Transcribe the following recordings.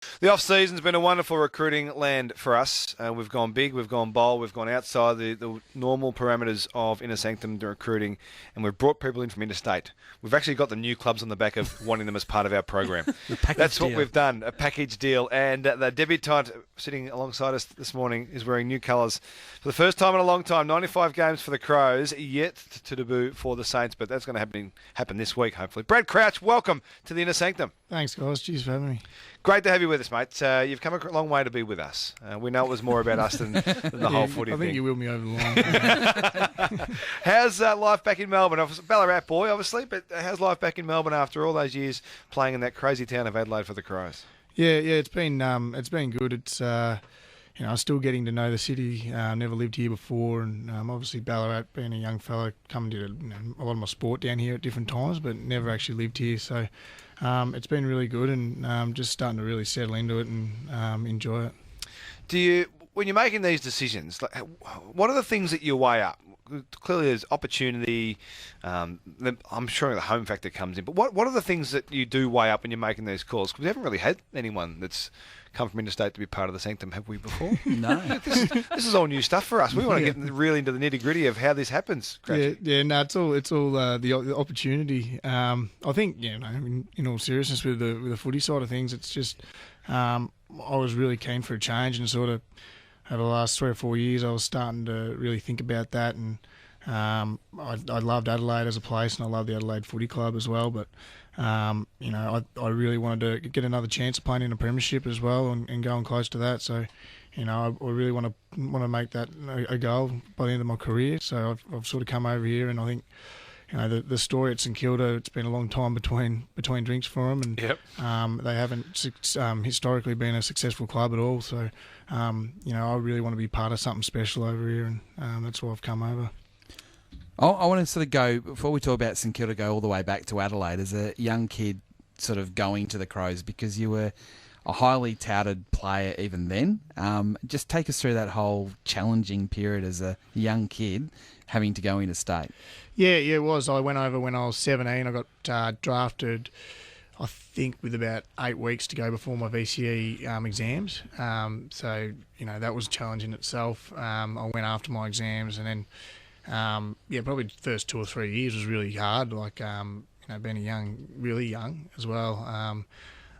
The off-season's been a wonderful recruiting land for us. We've gone big, we've gone bold, we've gone outside the normal parameters of Inner Sanctum recruiting, and we've brought people in from interstate. We've actually got the new clubs on the back of wanting them as part of our program. That's what we've done, a package deal. And the debutante sitting alongside us this morning is wearing new colours for the first time in a long time. 95 games for the Crows, yet to debut for the Saints, but that's going to happen this week, hopefully. Brad Crouch, welcome to the Inner Sanctum. Thanks, guys. Cheers for having me. Great to have you with us, mate. You've come a long way to be with us. We know it was more about us than the whole footy thing. I think you wheeled me over the line. How's life back in Melbourne? Ballarat boy, obviously, but how's life back in Melbourne after all those years playing in that crazy town of Adelaide for the Crows? Yeah, it's been good. It's still getting to know the city. Never lived here before, and obviously Ballarat, being a young fella, coming to a lot of my sport down here at different times, but never actually lived here. So it's been really good, and just starting to really settle into it and enjoy it. When you're making these decisions, what are the things that you weigh up? Clearly, there's opportunity. I'm sure the home factor comes in, but what are the things that you do weigh up when you're making these calls? Because we haven't really had anyone that's come from interstate to be part of the Sanctum, have we, before? No. This is all new stuff for us. We want to get really into the nitty-gritty of how this happens. It's all the opportunity. I think, in all seriousness, with the footy side of things, it's just I was really keen for a change, and sort of over the last 3 or 4 years, I was starting to really think about that, and I loved Adelaide as a place, and I love the Adelaide Footy Club as well, but I really wanted to get another chance of playing in a premiership as well, and going close to that. So, I really want to make that a goal by the end of my career. So I've sort of come over here, and I think the story at St Kilda, it's been a long time between drinks for them, and they haven't historically been a successful club at all. So, I really want to be part of something special over here, and that's why I've come over. I want to sort of go, before we talk about St Kilda, go all the way back to Adelaide as a young kid sort of going to the Crows, because you were a highly touted player even then. Just take us through that whole challenging period as a young kid having to go interstate. Yeah, it was. I went over when I was 17. I got drafted, I think, with about 8 weeks to go before my VCE exams. So, that was a challenge in itself. I went after my exams, and then probably the first 2 or 3 years was really hard, being really young as well,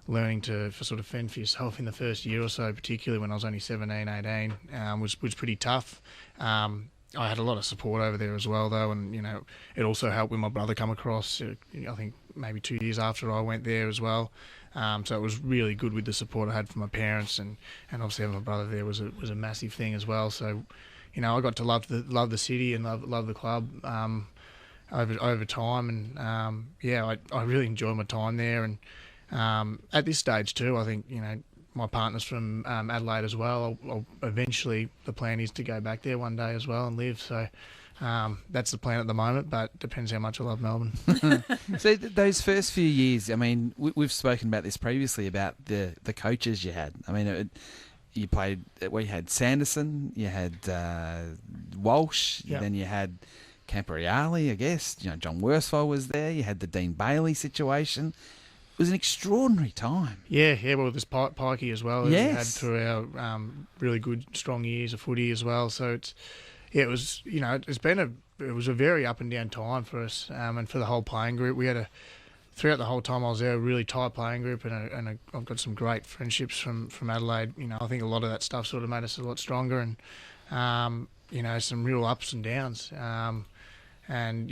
learning to sort of fend for yourself in the first year or so, particularly when I was only 17, 18, was pretty tough. I had a lot of support over there as well, though, and, it also helped when my brother come across, I think maybe 2 years after I went there as well. So it was really good with the support I had from my parents, and obviously having my brother there was a massive thing as well. So, I got to love the city and love the club over time, and I really enjoyed my time there. And at this stage too, I think my partner's from Adelaide as well. I'll eventually, the plan is to go back there one day as well and live. So that's the plan at the moment, but depends how much I love Melbourne. So those first few years, I mean, we've spoken about this previously about the coaches you had. I mean, you played. We had Sanderson, you had Walsh, then you had Camporeale, I guess. John Worsfold was there. You had the Dean Bailey situation. It was an extraordinary time. Yeah. Well, there's Pikey as well. Yes. We had through our really good, strong years of footy as well. So it was a very up and down time for us, and for the whole playing group. We had throughout the whole time I was there, a really tight playing group, and I've got some great friendships from Adelaide. I think a lot of that stuff sort of made us a lot stronger, and some real ups and downs. And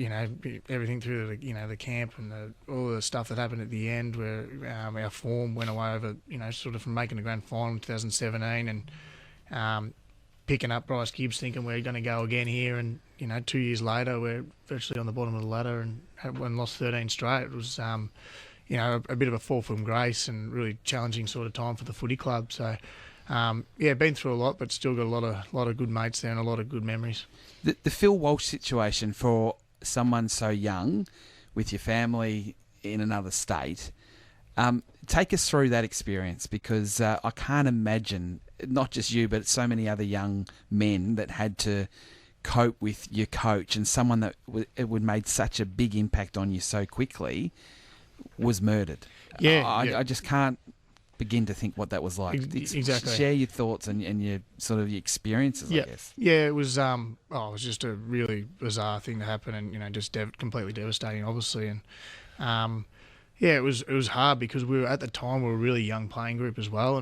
everything through the camp and all the stuff that happened at the end, where our form went away over sort of from making the grand final in 2017, and picking up Bryce Gibbs, thinking we're going to go again here, and 2 years later we're virtually on the bottom of the ladder and lost 13 straight. It was a bit of a fall from grace and really challenging sort of time for the footy club. So been through a lot, but still got a lot of good mates there and a lot of good memories. The Phil Walsh situation, for someone so young with your family in another state, take us through that experience, because I can't imagine, not just you, but so many other young men that had to cope with your coach, and someone that would made such a big impact on you so quickly was murdered. I just can't begin to think what that was like. Exactly. Share your thoughts and your sort of your experiences, I guess. Yeah, it was it was just a really bizarre thing to happen, and just completely devastating, obviously. And it was hard because we were at the time we were a really young playing group as well,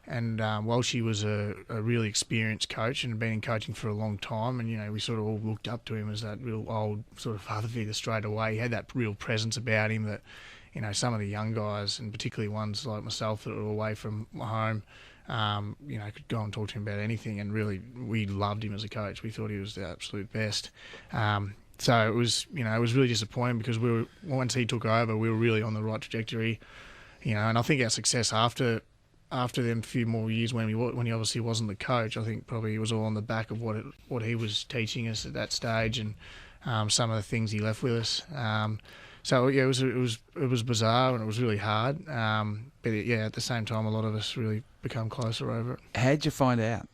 and while she was a really experienced coach and had been in coaching for a long time, and we sort of all looked up to him as that real old sort of father figure straight away. He had that real presence about him that some of the young guys, and particularly ones like myself that were away from home, could go and talk to him about anything, and really we loved him as a coach. We thought he was the absolute best. So it was really disappointing because once he took over, we were really on the right trajectory, and I think our success after them few more years when he obviously wasn't the coach, I think probably it was all on the back of what he was teaching us at that stage, and some of the things he left with us. So yeah, it was bizarre and it was really hard. But at the same time, a lot of us really become closer over it. How'd you find out?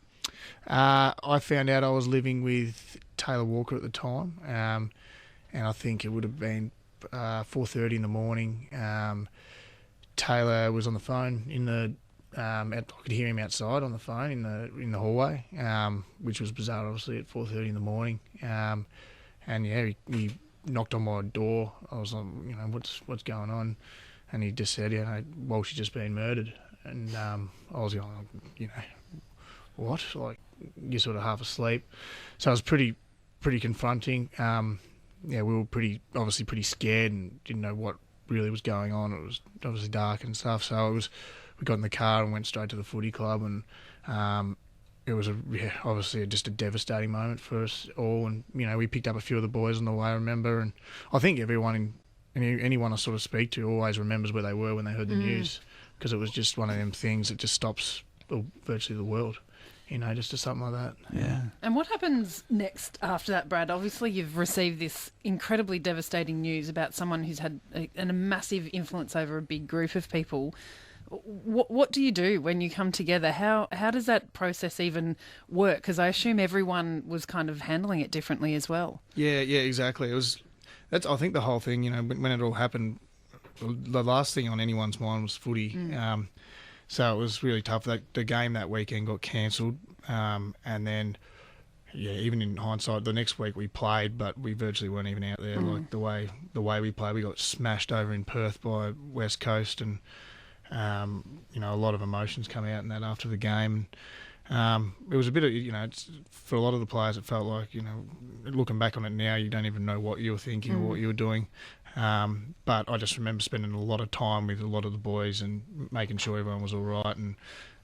I found out I was living with Taylor Walker at the time, and I think it would have been 4:30 in the morning. Taylor was on the phone I could hear him outside on the phone in the hallway, which was bizarre, obviously at 4:30 in the morning. He knocked on my door. I was like, what's going on? And he just said, she's just been murdered. And I was going, what? Like, you're sort of half asleep. So it was pretty confronting. We were pretty scared and didn't know what really was going on. It was obviously dark and stuff. So we got in the car and went straight to the footy club, and it was obviously just a devastating moment for us all. And we picked up a few of the boys on the way, I remember, and I think anyone I sort of speak to always remembers where they were when they heard the news, because it was just one of them things that just stops virtually the world, just to something like that. Yeah. And what happens next after that, Brad? Obviously, you've received this incredibly devastating news about someone who's had a massive influence over a big group of people. What do you do when you come together? How does that process even work? Because I assume everyone was kind of handling it differently as well. Yeah, exactly. I think the whole thing, when it all happened, the last thing on anyone's mind was footy. So it was really tough. The game that weekend got cancelled, and then even in hindsight, the next week we played, but we virtually weren't even out there. Like the way we played, we got smashed over in Perth by West Coast, and a lot of emotions come out in that after the game. It was a bit of, for a lot of the players, it felt like, looking back on it now, you don't even know what you were thinking or what you were doing. But I just remember spending a lot of time with a lot of the boys and making sure everyone was all right. And,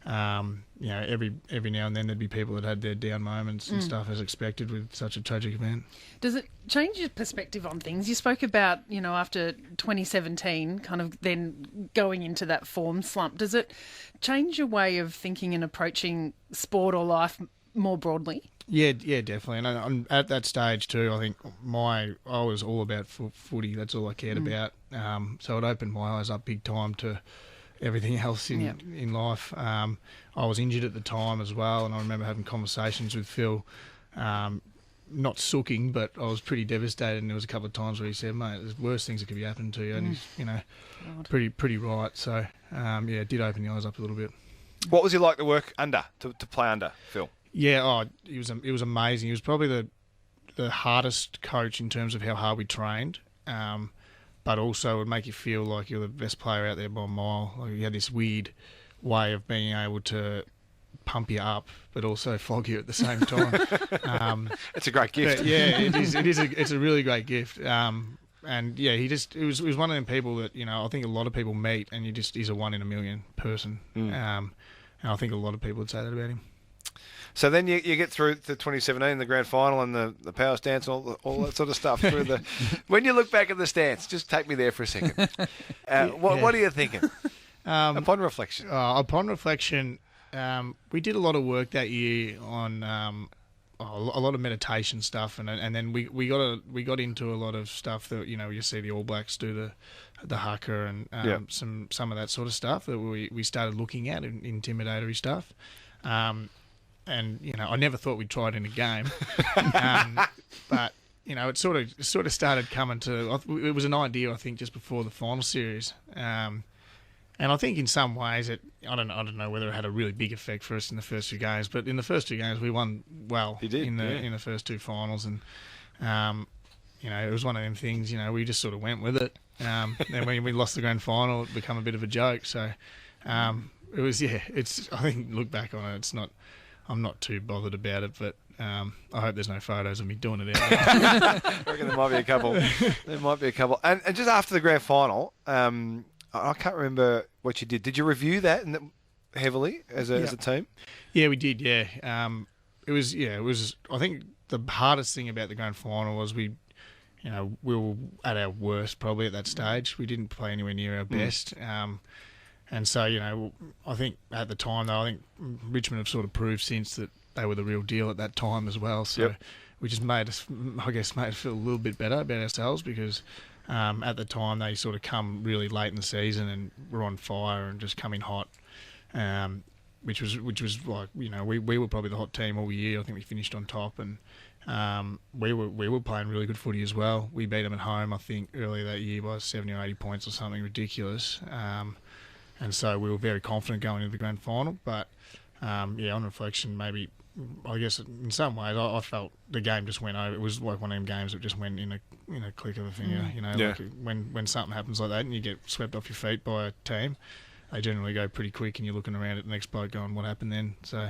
every now and then there'd be people that had their down moments and stuff, as expected with such a tragic event. Does it change your perspective on things? You spoke about, after 2017, kind of then going into that form slump. Does it change your way of thinking and approaching sport or life more broadly? Yeah, definitely. And at that stage too, I think I was all about footy. That's all I cared about. So it opened my eyes up big time to everything else in life. I was injured at the time as well, and I remember having conversations with Phil, not sooking, but I was pretty devastated, and there was a couple of times where he said, mate, there's worse things that could be happening to you, and he's, pretty right. So, it did open the eyes up a little bit. What was he like to work under, to play under, Phil? Yeah, it was amazing. He was probably the hardest coach in terms of how hard we trained, but also would make you feel like you're the best player out there by a mile. Like, he had this weird way of being able to pump you up, but also flog you at the same time. It's a great gift. It's a really great gift. And yeah, it was one of them people that, I think a lot of people meet, and he's a 1 in a million person. And I think a lot of people would say that about him. So then you get through to 2017, the grand final, and the power stance, and all that sort of stuff. When you look back at the stance, just take me there for a second. What are you thinking upon reflection? Upon reflection, we did a lot of work that year on a lot of meditation stuff, and then we got into a lot of stuff that you see the All Blacks do the haka and some of that sort of stuff that we started looking at, intimidatory stuff. And I never thought we'd try it in a game, but it sort of started coming to. It was an idea, I think, just before the final series, and And I think in some ways I don't know whether it had a really big effect for us in the first two games, but in the first two games we won well. You did, in the first two finals, and it was one of them things. We just sort of went with it. And when we lost the grand final, it became a bit of a joke. So it was It's I think look back on it, I'm not too bothered about it, but I hope there's no photos of me doing it out there. I reckon there might be a couple. And just after the grand final, I can't remember what you did. Did you review that heavily as a team? Yeah, we did. Yeah, it was. I think the hardest thing about the grand final was we were at our worst probably at that stage. We didn't play anywhere near our best. And so, I think at the time, though, I think Richmond have sort of proved since that they were the real deal at that time as well. So we just made us feel a little bit better about ourselves because at the time they sort of come really late in the season and were on fire and just coming hot, which was like, we were probably the hot team all year. I think we finished on top and we were playing really good footy as well. We beat them at home, I think, earlier that year by 70 or 80 points or something ridiculous. And so we were very confident going into the grand final. But, on reflection, maybe, I guess in some ways, I felt the game just went over. It was like one of them games that just went in a click of a finger. Like when something happens like that and you get swept off your feet by a team, they generally go pretty quick and you're looking around at the next bloke going, what happened then? So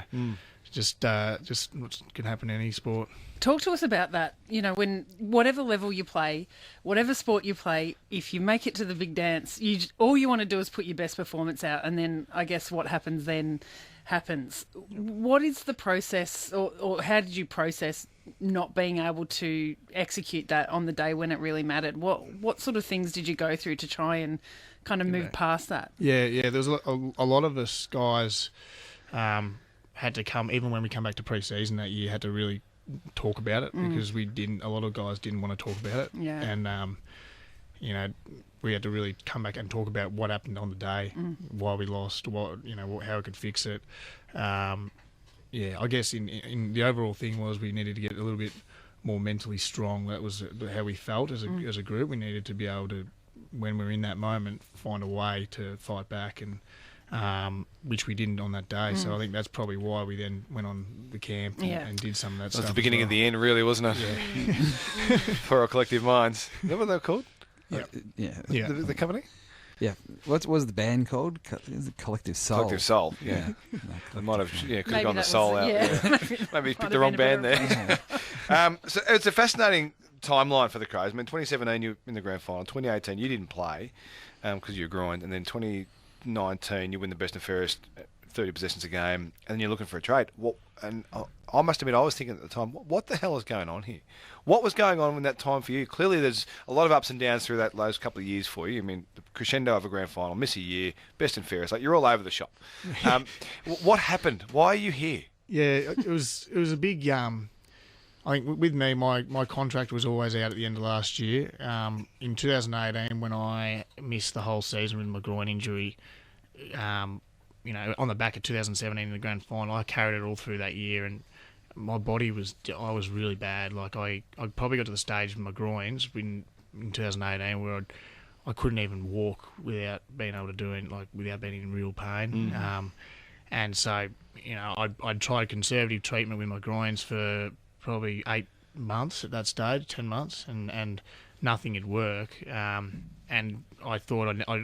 just what can happen in any sport. Talk to us about that. When whatever level you play, whatever sport you play, if you make it to the big dance, all you want to do is put your best performance out, and then I guess what happens then happens. What is the process, or how did you process not being able to execute that on the day when it really mattered? What sort of things did you go through to try and kind of move past that? Yeah. There was a lot of us guys had to come, even when we come back to pre-season that year, had to really talk about it because a lot of guys didn't want to talk about it. Yeah. And, we had to really come back and talk about what happened on the day, why we lost, how we could fix it. I guess in the overall thing was we needed to get a little bit more mentally strong. That was how we felt as a group. We needed to be able to, when we were in that moment, find a way to fight back, and which we didn't on that day. So I think that's probably why we then went on the camp and did some of that stuff. It was the beginning of the end, really, wasn't it? Yeah. For our collective minds. Is that what they're called? Yeah. The company? Yeah. What was the band called? Is it Collective Soul? Collective Soul, yeah. They might have, could have gone the soul out. Yeah. Maybe picked the wrong band there. So it's a fascinating timeline for the Crows. 2017 you were in the grand final. 2018 you didn't play because you were groined, and then 2019 you win the best and fairest 30 possessions a game, and then you're looking for a trade. And I must admit, I was thinking at the time, what the hell is going on here? What was going on in that time for you? Clearly, there's a lot of ups and downs through those couple of years for you. I mean, the crescendo of a grand final, miss a year, best and fairest. Like, you're all over the shop. What happened? Why are you here? Yeah, it was a big. I think with me, my contract was always out at the end of last year. In 2018, when I missed the whole season with my groin injury, on the back of 2017 in the grand final, I carried it all through that year, and my body I was really bad. Like I probably got to the stage with my groins in 2018 where I couldn't even walk without being able to do it, like without being in real pain. And so, I'd tried conservative treatment with my groins for probably 8 months at that stage, 10 months, and nothing would work. And I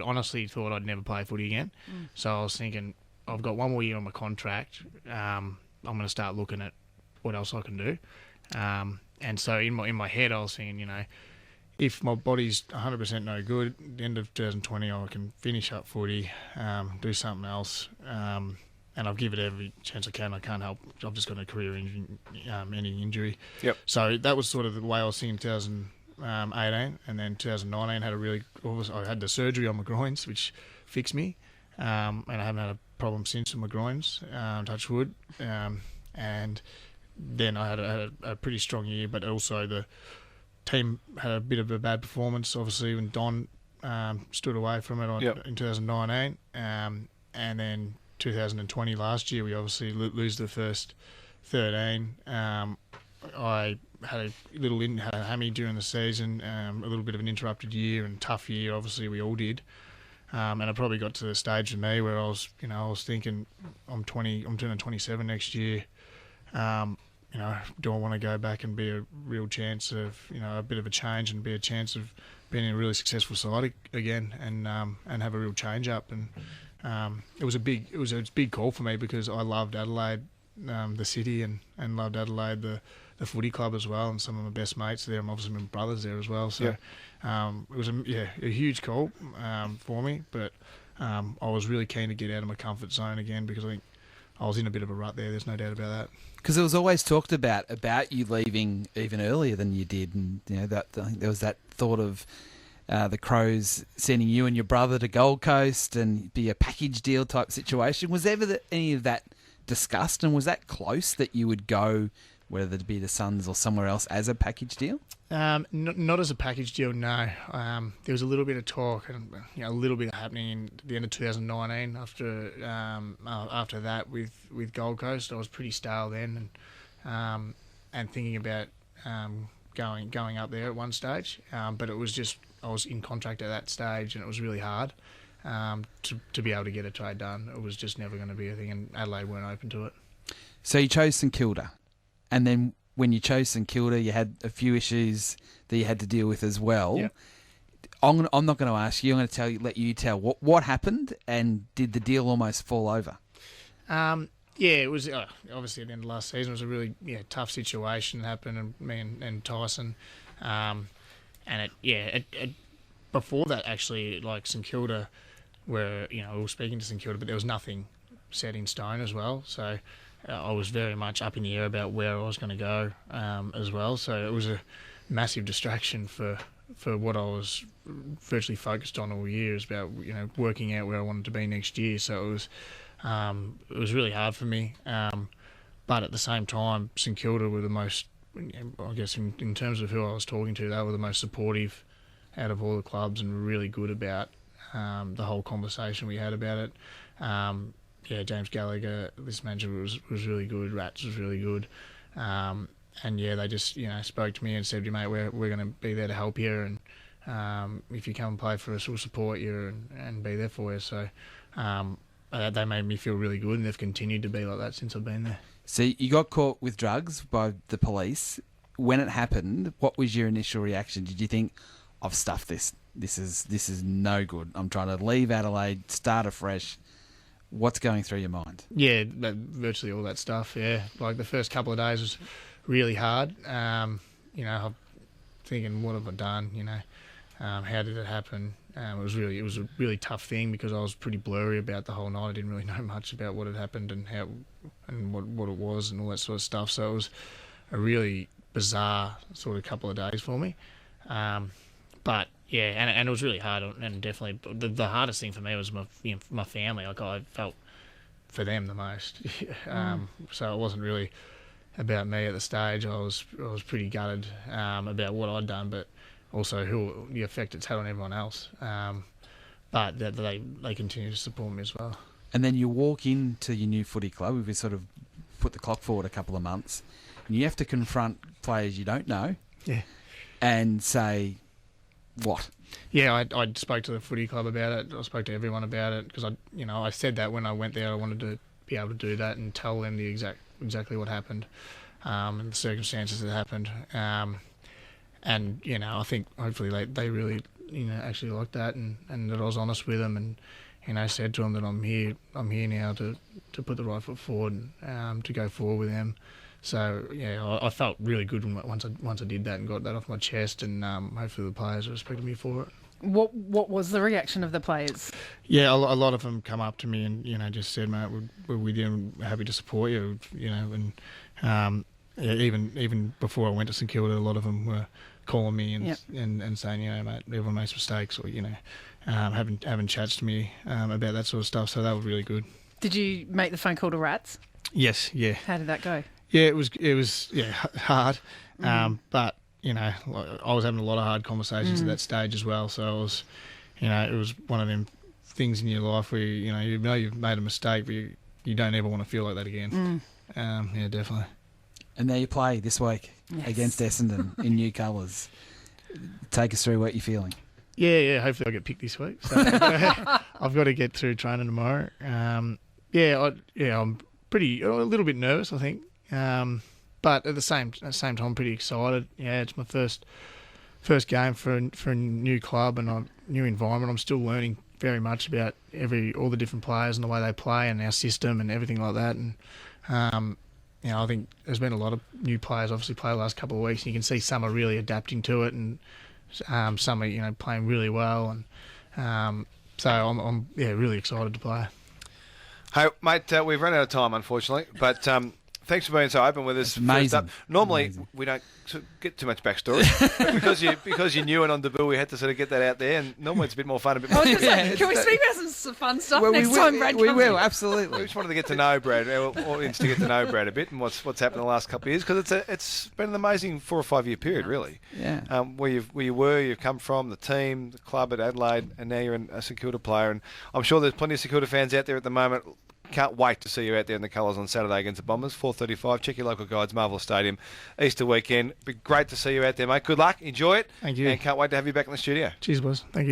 honestly thought I'd never play footy again. So I was thinking, I've got one more year on my contract. I'm going to start looking at what else I can do. And so in my head, I was thinking, if my body's 100% no good, at the end of 2020, I can finish up footy, do something else. And I'll give it every chance I can. I can't help. I've just got a career-ending injury. Yep. So that was sort of the way I was thinking 2018, and then 2019 I had the surgery on my groins, which fixed me, and I haven't had a problem since with my groins, touch wood, and then I had a pretty strong year, but also the team had a bit of a bad performance, obviously, when Don stood away from it in 2019, and then 2020 last year we obviously lose the first 13. I had a hammy during the season, a little bit of an interrupted year and tough year, obviously we all did. And it probably got to the stage for me where I was thinking, I'm turning 27 next year. Do I want to go back and be a real chance of, a bit of a change and be a chance of being in a really successful side again and have a real change up. And it was a big call for me because I loved Adelaide, the city, and loved Adelaide, the footy club as well, and some of my best mates there. I'm obviously my brothers there as well. So it was a huge call for me, but I was really keen to get out of my comfort zone again because I think I was in a bit of a rut there. There's no doubt about that. Because it was always talked about you leaving even earlier than you did, and that I think there was that thought of the Crows sending you and your brother to Gold Coast and be a package deal type situation. Was ever any of that discussed, and was that close that you would go, whether it be the Suns or somewhere else, as a package deal? Not as a package deal, no. There was a little bit of talk and a little bit happening in the end of 2019 after that with Gold Coast. I was pretty stale then and thinking about going up there at one stage. But it was just, I was in contract at that stage and it was really hard to be able to get a trade done. It was just never going to be a thing, and Adelaide weren't open to it. So you chose St Kilda, and then when you chose St Kilda, you had a few issues that you had to deal with as well. Yep. I'm not going to ask you. I'm going to let you tell what happened, and did the deal almost fall over? It was obviously at the end of last season. It was a really tough situation that happened, and me and Tyson, and before that actually, like St Kilda, where we were speaking to St Kilda, but there was nothing set in stone as well. So I was very much up in the air about where I was going to go as well. So it was a massive distraction for what I was virtually focused on all year, is about working out where I wanted to be next year. So it was really hard for me. But at the same time, St Kilda were the most, I guess in terms of who I was talking to, they were the most supportive out of all the clubs and were really good about the whole conversation we had about it. James Gallagher, this manager, was really good. Rats was really good. They just spoke to me and said, mate, we're going to be there to help you, and if you come and play for us, we'll support you and be there for you. So they made me feel really good, and they've continued to be like that since I've been there. So you got caught with drugs by the police. When it happened, what was your initial reaction? Did you think, I've stuffed this? This is no good. I'm trying to leave Adelaide, start afresh. What's going through your mind? Yeah, virtually all that stuff, yeah. Like the first couple of days was really hard. I'm thinking, what have I done? How did it happen? It was a really tough thing because I was pretty blurry about the whole night. I didn't really know much about what had happened and how and what it was and all that sort of stuff. So it was a really bizarre sort of couple of days for me. But yeah, and it was really hard, and definitely the hardest thing for me was my family. Like I felt for them the most. So it wasn't really about me at the stage. I was pretty gutted about what I'd done, but also the effect it's had on everyone else. But they continue to support me as well. And then you walk into your new footy club. We've sort of put the clock forward a couple of months, and you have to confront players you don't know. Yeah. And say, what? Yeah, I spoke to the footy club about it. I spoke to everyone about it because I said that when I went there, I wanted to be able to do that and tell them exactly what happened and the circumstances that happened. I think hopefully they really actually liked that and that I was honest with them and said to them that I'm here now to put the right foot forward and to go forward with them. So yeah, I felt really good once I did that and got that off my chest, and hopefully the players respected me for it. What was the reaction of the players? Yeah, a lot of them come up to me and just said, mate, we're with you and we're happy to support you. And even before I went to St Kilda, a lot of them were calling me and saying, mate, everyone makes mistakes, or having chats to me about that sort of stuff. So that was really good. Did you make the phone call to Rats? Yes, yeah. How did that go? Yeah, it was hard, but I was having a lot of hard conversations at that stage as well. So it was, it was one of them things in your life where you've made a mistake, but you don't ever want to feel like that again. Yeah, definitely. And there you play this week against Essendon in new colours. Take us through what you're feeling. Yeah. Hopefully, I'll get picked this week. So I've got to get through training tomorrow. I'm a little bit nervous, I think, but at the same time, I'm pretty excited. Yeah, it's my first game for a new club and a new environment. I'm still learning very much about all the different players and the way they play and our system and everything like that. And I think there's been a lot of new players obviously play the last couple of weeks, and you can see some are really adapting to it, and some are playing really well. And so I'm really excited to play. Hey, mate, we've run out of time, unfortunately, but thanks for being so open with us. Amazing. Normally, Amazing. We don't get too much backstory, but because you knew it on debut, we had to sort of get that out there, and normally it's a bit more fun, a bit more... Can we speak about some fun stuff next time, Brad? We comes will, in? absolutely. We just wanted to get to know Brad, our audience to get to know Brad a bit and what's happened in the last couple of years, because it's been an amazing 4 or 5 year period, really. Yeah. Where you've come from, the team, the club at Adelaide, and now you're a St Kilda player, and I'm sure there's plenty of St Kilda fans out there at the moment. Can't wait to see you out there in the colours on Saturday against the Bombers, 4:35. Check your local guides, Marvel Stadium, Easter weekend. Be great to see you out there, mate. Good luck, enjoy it. Thank you. And can't wait to have you back in the studio. Cheers, boys. Thank you.